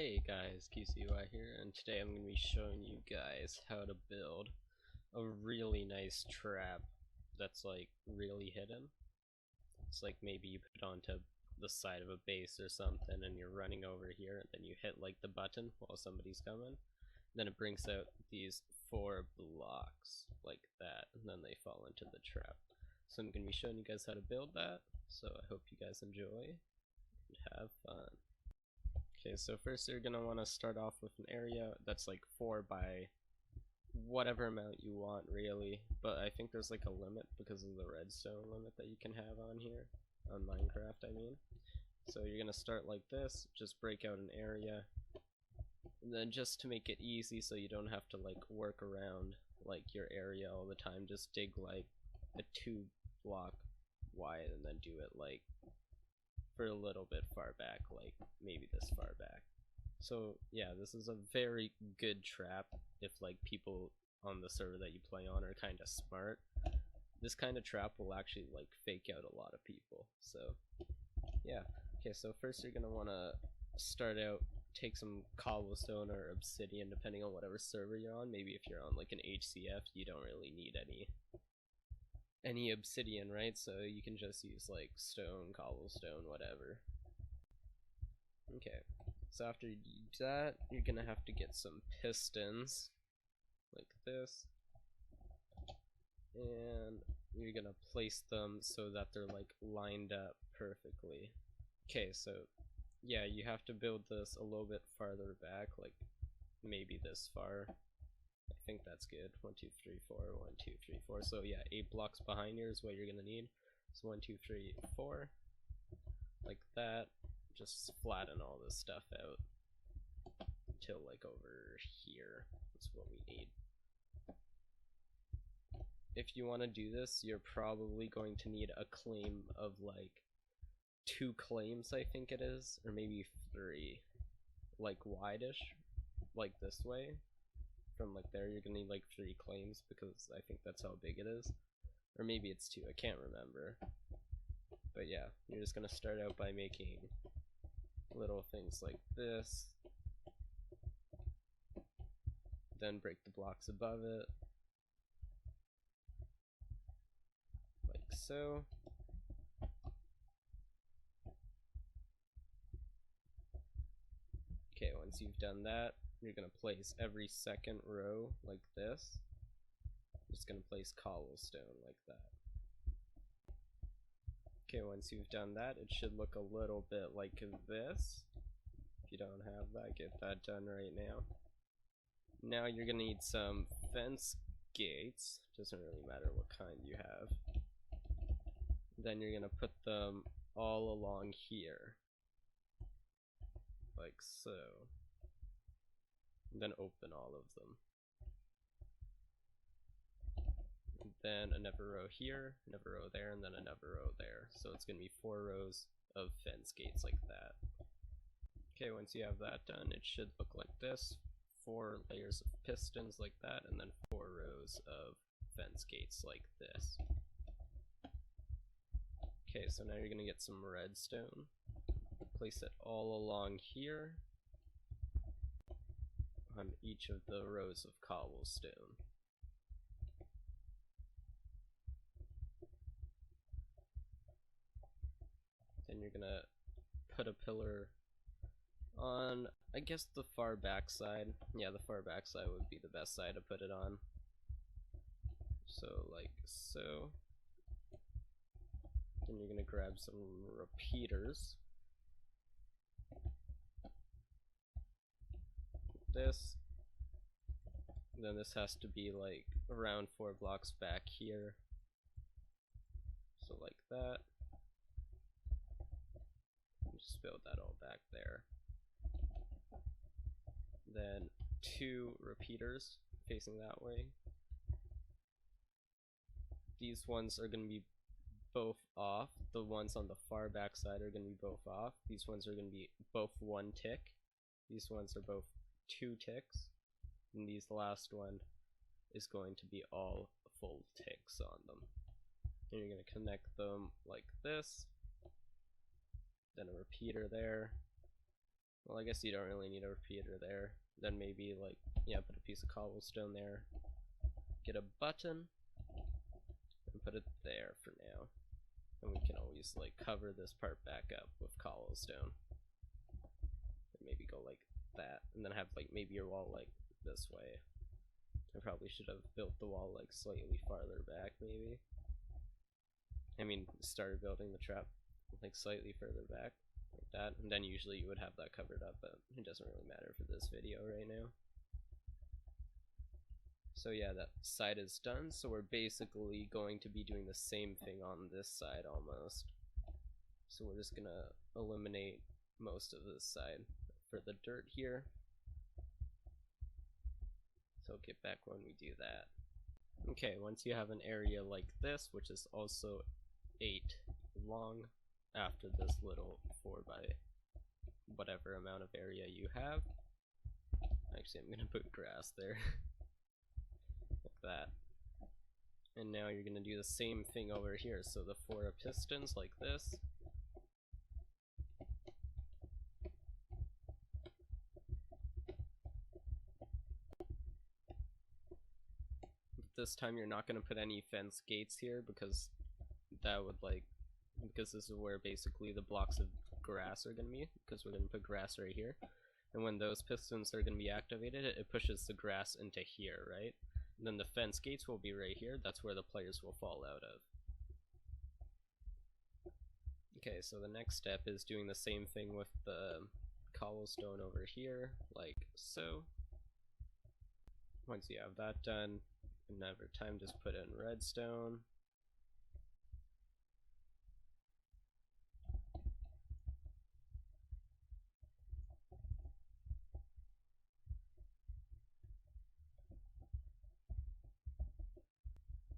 Hey guys, QCUI here, and today I'm going to be showing you guys how to build a really nice trap that's like really hidden. It's like maybe you put it onto the side of a base or something and you're running over here and then you hit like the button while somebody's coming. Then it brings out these 4 blocks like that and then they fall into the trap. So I'm going to be showing you guys how to build that, so I hope you guys enjoy and have fun. Okay, so first you're going to want to start off with an area that's like 4 by whatever amount you want really, but I think there's like a limit because of the redstone limit that you can have on here, on Minecraft I mean. So you're going to start like this, just break out an area, and then just to make it easy so you don't have to like work around like your area all the time, just dig like a 2 block wide and then do it like for a little bit far back, like maybe this far back. So yeah, this is a very good trap if like people on the server that you play on are kind of smart. This kind of trap will actually like fake out a lot of people. So yeah, okay, so first you're gonna want to start out, take some cobblestone or obsidian depending on whatever server you're on. Maybe if you're on like an HCF you don't really need any obsidian, right? So you can just use like stone, cobblestone, whatever. Okay, so after you do that, you're gonna have to get some pistons like this, and you're gonna place them so that they're like lined up perfectly. Okay, so yeah, you have to build this a little bit farther back, like maybe this far. I think that's good. 1, 2, 3, 4, 1, 2, 3, 4. So yeah, 8 blocks behind here is what you're gonna need. So 1, 2, 3, 4, like that. Just flatten all this stuff out until like over here. That's what we need. If you want to do this, you're probably going to need a claim of like 2 claims, I think it is, or maybe 3, like wide-ish, like this way. From like there, you're gonna need like 3 claims because I think that's how big it is, or maybe it's 2. I can't remember. But yeah, you're just gonna start out by making little things like this, then break the blocks above it, like so. Okay, once you've done that, you're gonna place every second row like this. I'm just gonna place cobblestone like that. Okay, once you've done that, it should look a little bit like this. If you don't have that, get that done right now. Now you're gonna need some fence gates. Doesn't really matter what kind you have. Then you're gonna put them all along here, like so. And then open all of them. Then another row here, another row there, and then another row there. So it's gonna be 4 rows of fence gates like that. Okay, once you have that done, it should look like this. 4 layers of pistons like that, and then 4 rows of fence gates like this. Okay, so now you're gonna get some redstone. Place it all along here on each of the rows of cobblestone. Then you're gonna put a pillar on, I guess, the far back side. Yeah, the far back side would be the best side to put it on. So like so. Then you're gonna grab some repeaters. This. Then this has to be like around 4 blocks back here. So like that. Just build that all back there. Then 2 repeaters facing that way. These ones are going to be both off. The ones on the far back side are going to be both off. These ones are going to be both 1 tick. These ones are both 2 ticks. And these last one is going to be all full ticks on them. And you're going to connect them like this. Then a repeater there. Well, I guess you don't really need a repeater there. Then maybe like, yeah, put a piece of cobblestone there. Get a button and put it there for now. And we can always like cover this part back up with cobblestone. And maybe go like that, and then have like maybe your wall like this way. I probably should have built the wall like slightly farther back, maybe. I mean, started building the trap like slightly further back, like that, and then usually you would have that covered up, but it doesn't really matter for this video right now. So yeah, that side is done, so we're basically going to be doing the same thing on this side almost. So we're just gonna eliminate most of this side for the dirt here. So get back when we do that. Okay, once you have an area like this, which is also 8 long after this little 4 by whatever amount of area you have. Actually, I'm gonna put grass there. Like that. And now you're gonna do the same thing over here. So the 4 pistons like this. This time you're not gonna put any fence gates here because that would like, because this is where basically the blocks of grass are gonna be, because we're gonna put grass right here. And when those pistons are gonna be activated, it pushes the grass into here, right? And then the fence gates will be right here. That's where the players will fall out of. Okay, so the next step is doing the same thing with the cobblestone over here, like so. Once you have that done, another time just put in redstone.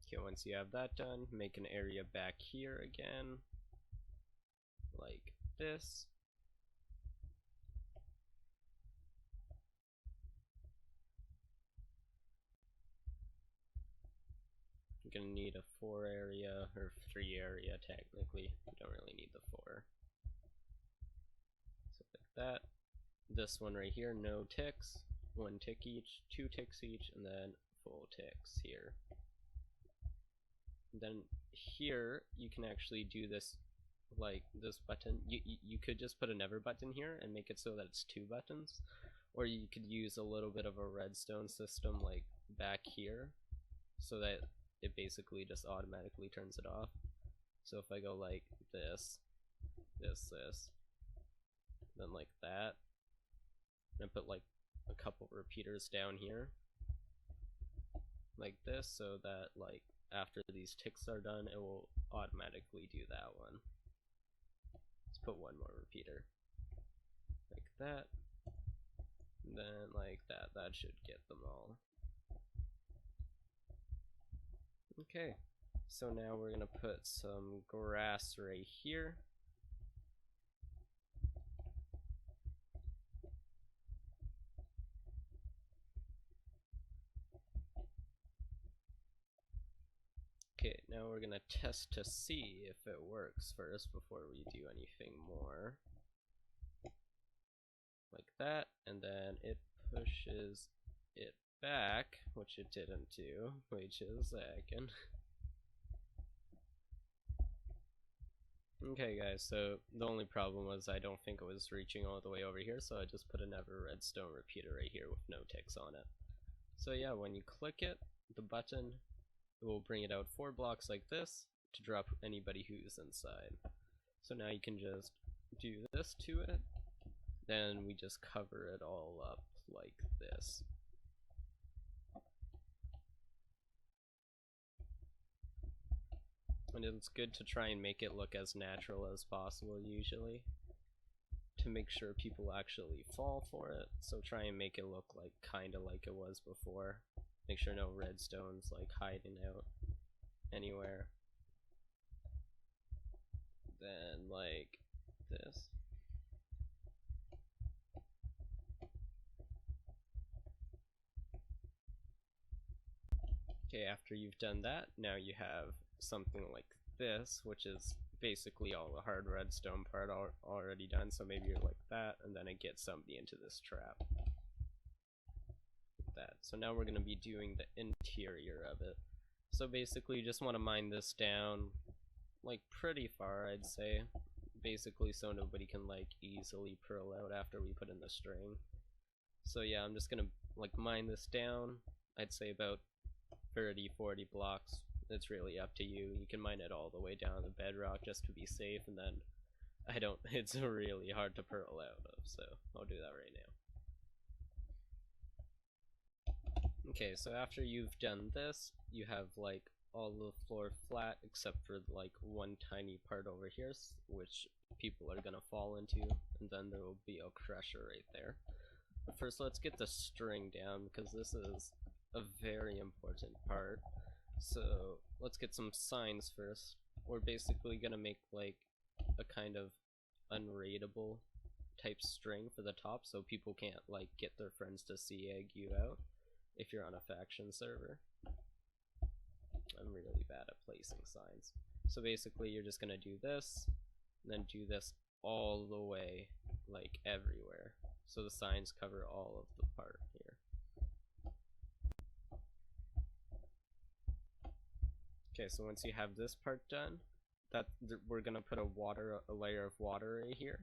Okay, once you have that done, make an area back here again, like this. You're gonna need a 4 area, or 3 area technically. You don't really need the 4. So like that. This one right here, no ticks. 1 tick each, 2 ticks each, and then full ticks here. And then here, you can actually do this like this button. You could just put a never button here and make it so that it's 2 buttons. Or you could use a little bit of a redstone system like back here, so that it basically just automatically turns it off. So if I go like this, then like that, and put like a couple repeaters down here, like this, so that like after these ticks are done, it will automatically do that one. Let's put 1 more repeater, like that, and then like that. That should get them all. Okay, so now we're gonna put some grass right here. Okay, now we're gonna test to see if it works first before we do anything more. Like that, and then it pushes it back, which it didn't do. Wait just a second. Okay guys, so the only problem was I don't think it was reaching all the way over here, so I just put another redstone repeater right here with no ticks on it. So yeah, when you click it, the button, it will bring it out 4 blocks like this to drop anybody who's inside. So now you can just do this to it, then we just cover it all up like this. And it's good to try and make it look as natural as possible usually, to make sure people actually fall for it. So try and make it look like kinda like it was before. Make sure no redstone's like hiding out anywhere. Then like this. Okay, after you've done that, now you have something like this, which is basically all the hard redstone part already done, so maybe you're like that, and then it gets somebody into this trap. Like that. So now we're going to be doing the interior of it. So basically you just want to mine this down like pretty far, I'd say. Basically so nobody can like easily pearl out after we put in the string. So yeah, I'm just going to like mine this down, I'd say about 30-40 blocks. It's really up to you. You can mine it all the way down the bedrock just to be safe, and then it's really hard to pearl out of, so I'll do that right now. Okay, so after you've done this, you have like all the floor flat except for like one tiny part over here, which people are gonna fall into, and then there will be a crusher right there. But first let's get the string down, because this is a very important part. So let's get some signs first. We're basically gonna make like a kind of unraidable type string for the top, so people can't like get their friends to sea egg you out if you're on a faction server. I'm really bad at placing signs. So basically you're just gonna do this, and then do this all the way, like everywhere. So the signs cover all of the part here. Okay, so once you have this part done, we're gonna put a layer of water right here,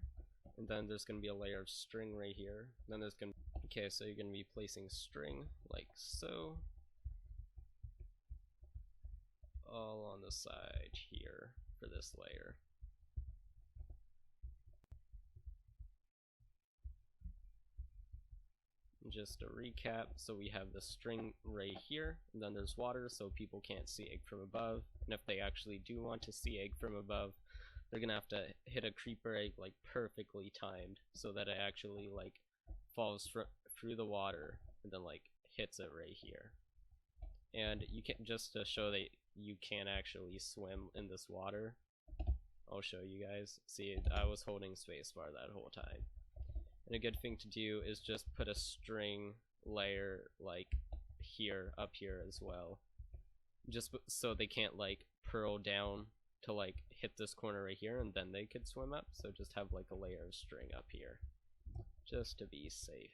and then there's gonna be a layer of string right here. And then there's gonna okay, so you're gonna be placing string like so, all on the side here for this layer. Just a recap, so we have the string right here, and then there's water so people can't sea egg from above, and if they actually do want to sea egg from above, they're gonna have to hit a creeper egg like perfectly timed so that it actually like falls through the water and then like hits it right here. And you can, just to show that you can actually swim in this water, I'll show you guys. See, I was holding spacebar that whole time. And a good thing to do is just put a string layer like here, up here as well, just so they can't like pearl down to like hit this corner right here and then they could swim up. So just have like a layer of string up here just to be safe.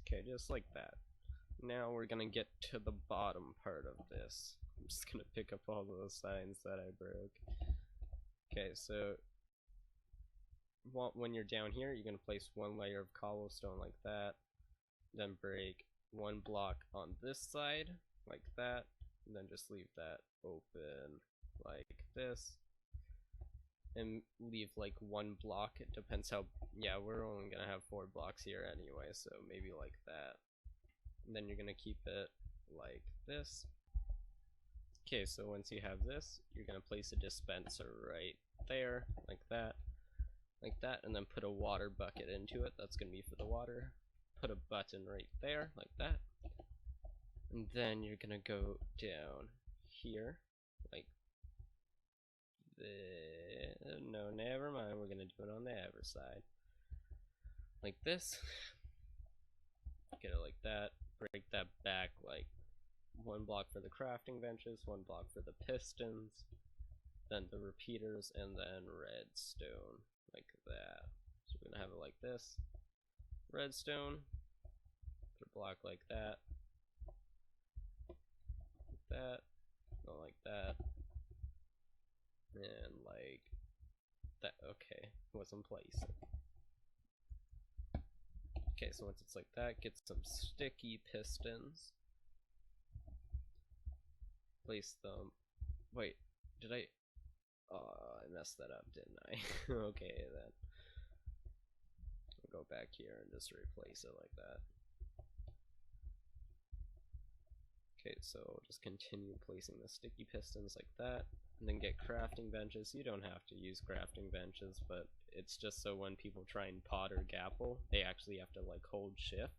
Okay, just like that. Now we're gonna get to the bottom part of this. I'm just gonna pick up all those signs that I broke. Okay, so when you're down here, you're gonna place one layer of cobblestone like that, then break one block on this side like that, and then just leave that open like this, and leave like one block. It depends how, yeah, we're only gonna have 4 blocks here anyway, so maybe like that. And then you're gonna keep it like this. Okay, so once you have this, you're gonna place a dispenser right there, like that, and then put a water bucket into it. That's gonna be for the water. Put a button right there, like that. And then you're gonna go down here, like this. No, never mind, we're gonna do it on the other side. Like this. Get it like that. Break that back like 1 block for the crafting benches, 1 block for the pistons, then the repeaters, and then redstone, like that. So we're gonna have it like this. Redstone, put a block like that, go like that, and like that. Okay, wasn't placing. Okay, so once it's like that, get some sticky pistons. Place them. Wait, did I? Oh, I messed that up, didn't I? Okay, then. I'll go back here and just replace it like that. Okay, so just continue placing the sticky pistons like that, and then get crafting benches. You don't have to use crafting benches, but it's just so when people try and pot or gapple, they actually have to like hold shift,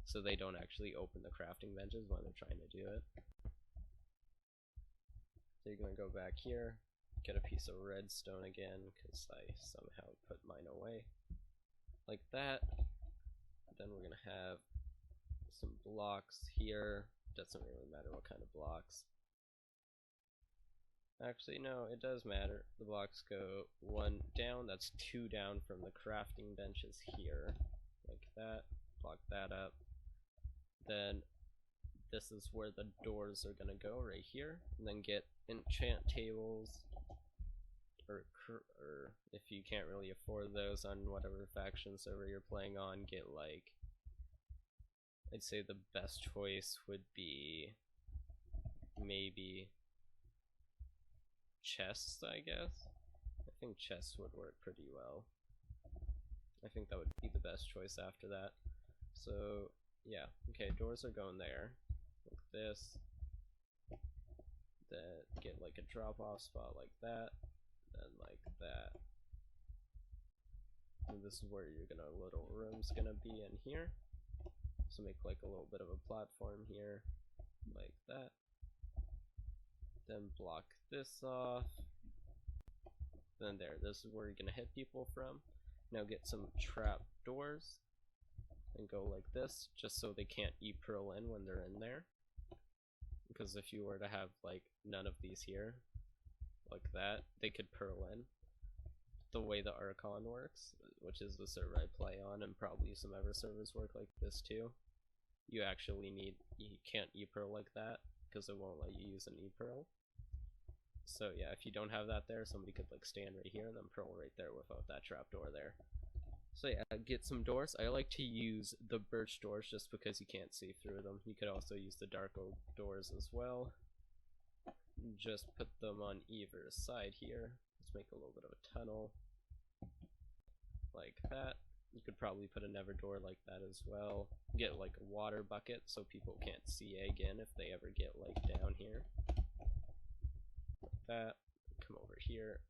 so they don't actually open the crafting benches when they're trying to do it. So you're gonna go back here, get a piece of redstone again, because I somehow put mine away. Like that. Then we're gonna have some blocks here. Doesn't really matter what kind of blocks. Actually, no, it does matter. The blocks go 1 down. That's 2 down from the crafting benches here. Like that. Block that up. Then this is where the doors are gonna go, right here. And then get enchant tables. Or if you can't really afford those on whatever faction server you're playing on, get like, I'd say the best choice would be maybe chests, I guess. I think chests would work pretty well. I think that would be the best choice after that. So yeah, okay, doors are going there, like this. Then get like a drop off spot like that, then like that. And this is where your little room's gonna be in here. So make like a little bit of a platform here, like that. Then block this off. Then there, this is where you're gonna hit people from. Now get some trap doors and go like this, just so they can't e-pearl in when they're in there. Because if you were to have like none of these here, like that, they could pearl in. The way the Archon works, which is the server I play on, and probably some other servers work like this too, you can't e-pearl like that, because it won't let you use an e-pearl. So yeah, if you don't have that there, somebody could like stand right here and then pearl right there without that trapdoor there. So yeah, get some doors. I like to use the birch doors just because you can't see through them. You could also use the dark oak doors as well. Just put them on either side here. Let's make a little bit of a tunnel. Like that. You could probably put a nether door like that as well. Get like a water bucket so people can't see again if they ever get like down here. Like that. Come over here.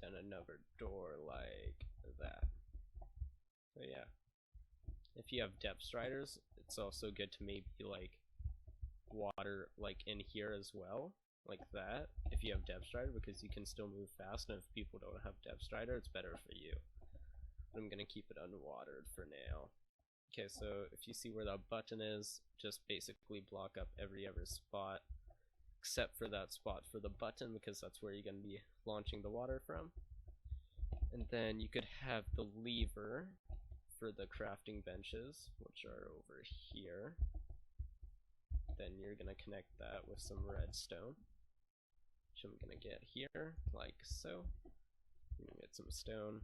Then another door like that. So yeah. If you have depth striders, it's also good to maybe like water like in here as well, like that, if you have depth strider, because you can still move fast, and if people don't have depth strider, it's better for you. But I'm gonna keep it unwatered for now. Okay, so if you see where that button is, just basically block up every other spot except for that spot for the button, because that's where you're gonna be launching the water from. And then you could have the lever for the crafting benches, which are over here. Then you're gonna connect that with some redstone, which I'm gonna get here, like so. I'm gonna get some stone.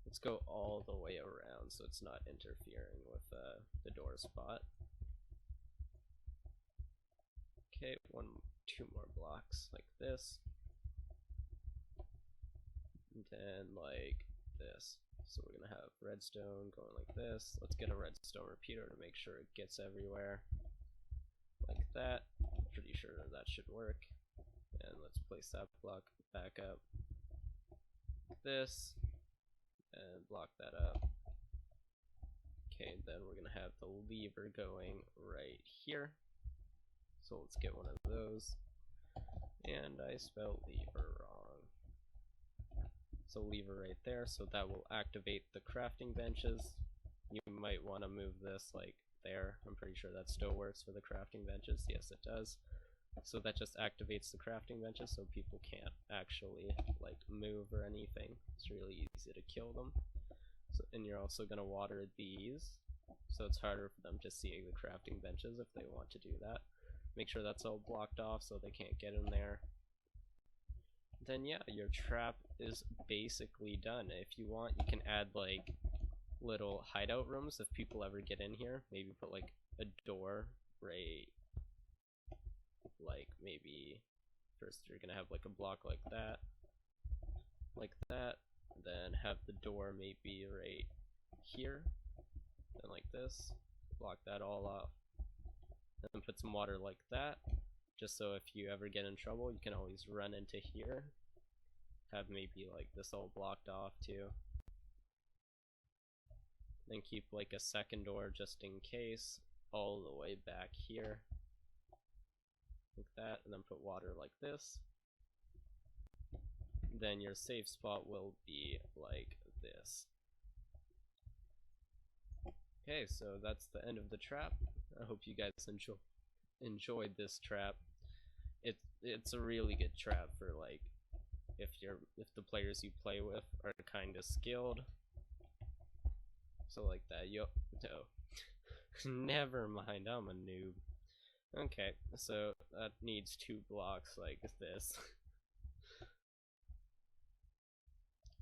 Let's go all the way around so it's not interfering with the door spot. Okay, 2 more blocks like this. And then like this. So we're gonna have redstone going like this. Let's get a redstone repeater to make sure it gets everywhere. Like that. I'm pretty sure that should work. And let's place that block back up like this. And block that up. Okay, then we're gonna have the lever going right here. So let's get one of those. And I spelled lever wrong. So lever right there, so that will activate the crafting benches. You might want to move this like there. I'm pretty sure that still works for the crafting benches. Yes, it does. So that just activates the crafting benches so people can't actually like move or anything. It's really easy to kill them. So, and you're also going to water these, so it's harder for them to see the crafting benches if they want to do that. Make sure that's all blocked off so they can't get in there. Then yeah, your trap is basically done. If you want, you can add like little hideout rooms if people ever get in here. Maybe put like a door right, like maybe first you're gonna have like a block like that, then have the door maybe right here, then like this, block that all off, and then put some water like that, just so if you ever get in trouble you can always run into here. Have maybe like this all blocked off too. Then keep like a second door just in case, all the way back here, like that, and then put water like this. Then your safe spot will be like this. Okay, so that's the end of the trap. I hope you guys enjoyed this trap. It's a really good trap for like if the players you play with are kind of skilled. So like that. Yo, no. Never mind, I'm a noob. Okay, so that needs 2 blocks like this.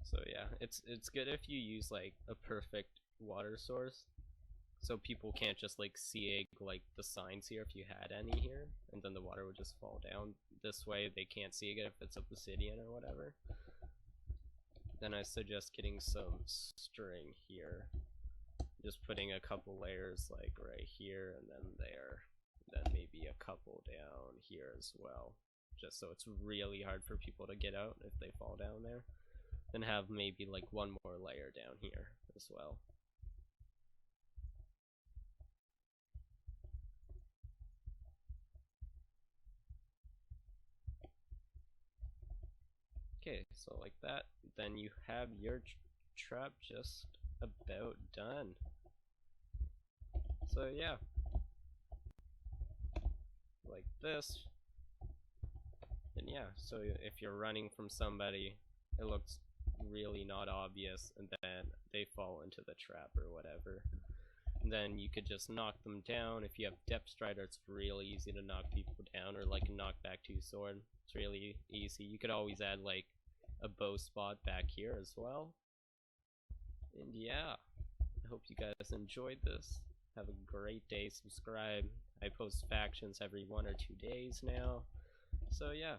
So yeah, it's good if you use like a perfect water source, so people can't just like see like the signs here if you had any here, and then the water would just fall down. This way they can't see it if it's obsidian or whatever. Then I suggest getting some string here, just putting a couple layers like right here and then there, then maybe a couple down here as well, just so it's really hard for people to get out if they fall down there. Then have maybe like one more layer down here as well. Okay, so like that, then you have your trap just about done. So yeah, like this. And yeah, so if you're running from somebody, it looks really not obvious, and then they fall into the trap or whatever. And then you could just knock them down. If you have Depth Strider, it's really easy to knock people down, or like a knockback 2 sword. It's really easy. You could always add like a bow spot back here as well. And yeah, I hope you guys enjoyed this. Have a great day. Subscribe. I post factions every 1 or 2 days now. So yeah,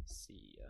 see ya.